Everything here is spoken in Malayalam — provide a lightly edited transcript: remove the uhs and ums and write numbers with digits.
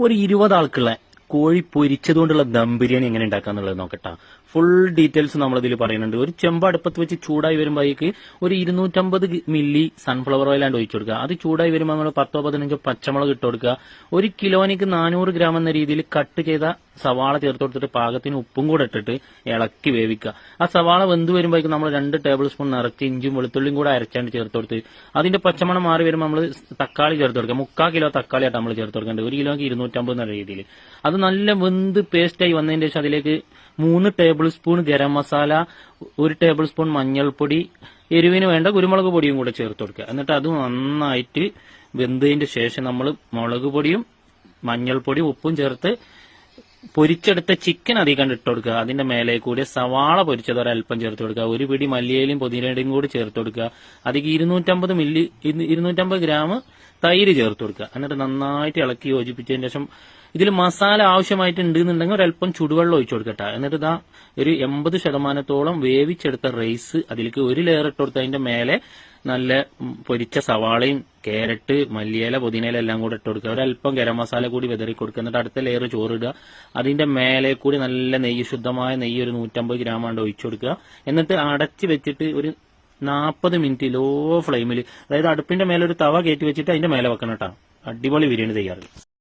ഒരു 20 ആൾക്കുള്ള കോഴി പൊരിച്ചതുകൊണ്ടുള്ള ദം ബിരിയാണി എങ്ങനെ ഉണ്ടാക്കാന്നുള്ളത് നോക്കട്ടാ. ഫുൾ ഡീറ്റെയിൽസ് നമ്മളിതിൽ പറയുന്നുണ്ട്. ഒരു ചെമ്പ് അടുപ്പത്ത് വെച്ച് ചൂടായി വരുമ്പോഴേക്ക് ഒരു 250 മില്ലി സൺഫ്ലവർ ഓയിലാണ്ട് ഒഴിച്ചു കൊടുക്കുക. അത് ചൂടായി വരുമ്പോൾ നമ്മൾ 10-15 പച്ചമുളക് ഇട്ട് കൊടുക്കുക. 1 കിലോനിക്ക് 400 ഗ്രാം എന്ന രീതിയിൽ കട്ട് ചെയ്ത സവാള ചേർത്ത് കൊടുത്തിട്ട് പാകത്തിന് ഉപ്പും കൂടെ ഇട്ടിട്ട് ഇളക്കി വേവിക്കുക. ആ സവാള വെന്ത് വരുമ്പോഴേക്കും നമ്മൾ 2 ടേബിൾ സ്പൂൺ നിറച്ച് ഇഞ്ചും വെളുത്തുള്ളിയും കൂടെ അരച്ചാണ്ട് ചേർത്ത് കൊടുത്ത് അതിന്റെ പച്ചമണം മാറി വരുമ്പോൾ നമ്മൾ തക്കാളി ചേർത്ത് കൊടുക്കുക. 3/4 കിലോ തക്കാളിയായിട്ട് നമ്മൾ ചേർത്ത് കൊടുക്കേണ്ടത്. 1 കിലോക്ക് 250 എന്ന രീതിയിൽ അത് നല്ല വെന്ത് പേസ്റ്റായി വന്നതിന് ശേഷം അതിലേക്ക് 3 table spoon garam masala, 1 table spoon മഞ്ഞൾപ്പൊടി, എരിവിന് വേണ്ട കുരുമുളക് പൊടിയും കൂടെ ചേർത്ത് കൊടുക്കുക. എന്നിട്ട് അത് നന്നായിട്ട് വെന്തതിന്റെ ശേഷം നമ്മൾ മുളക് പൊടിയും മഞ്ഞൾപ്പൊടിയും ഉപ്പും ചേർത്ത് പൊരിച്ചെടുത്ത ചിക്കൻ അധികം ഇട്ട് കൊടുക്കുക. അതിന്റെ മേലെ കൂടി സവാള പൊരിച്ചത് ഒരല്പം ചേർത്ത് കൊടുക്കുക. 1 പിടി മല്ലിയിലും പുതിനയുടെയും കൂടി ചേർത്ത് കൊടുക്കുക. അതിക്ക് 250 ഗ്രാം തൈര് ചേർത്ത് കൊടുക്കുക. എന്നിട്ട് നന്നായിട്ട് ഇളക്കി യോജിപ്പിച്ചതിന് ശേഷം ഇതിൽ മസാല ആവശ്യമായിട്ട് ഉണ്ടെന്നുണ്ടെങ്കിൽ ഒരല്പം ചുടുവെള്ളം ഒഴിച്ചു കൊടുക്കട്ടെ. എന്നിട്ട് ഇതാ ഒരു 80% വേവിച്ചെടുത്ത റൈസ് അതിലേക്ക് 1 ലെയർ ഇട്ട് കൊടുത്ത് അതിന്റെ മേലെ നല്ല പൊരിച്ച സവാളയും ക്യാരറ്റ് മല്ലിയില പുതിനയില എല്ലാം കൂടെ ഇട്ട് കൊടുക്കുക. ഒരല്പം ഗരം മസാല കൂടി വിതറി കൊടുക്കുക. എന്നിട്ട് അടുത്ത ലെയർ ചോറിടുക. അതിന്റെ മേലെ കൂടി നല്ല നെയ്യ്, ശുദ്ധമായ നെയ്യ് ഒരു 150 ഗ്രാം ആണ്ട് ഒഴിച്ചു കൊടുക്കുക. എന്നിട്ട് അടച്ച് വെച്ചിട്ട് ഒരു 40 മിനിറ്റ് ലോ ഫ്ലെയിമിൽ, അതായത് അടുപ്പിന്റെ മേലെ ഒരു തവ കയറ്റി വെച്ചിട്ട് അതിന്റെ മേലെ വെക്കണം കേട്ടോ. അടിപൊളി ബിരിയാണി തയ്യാറ്.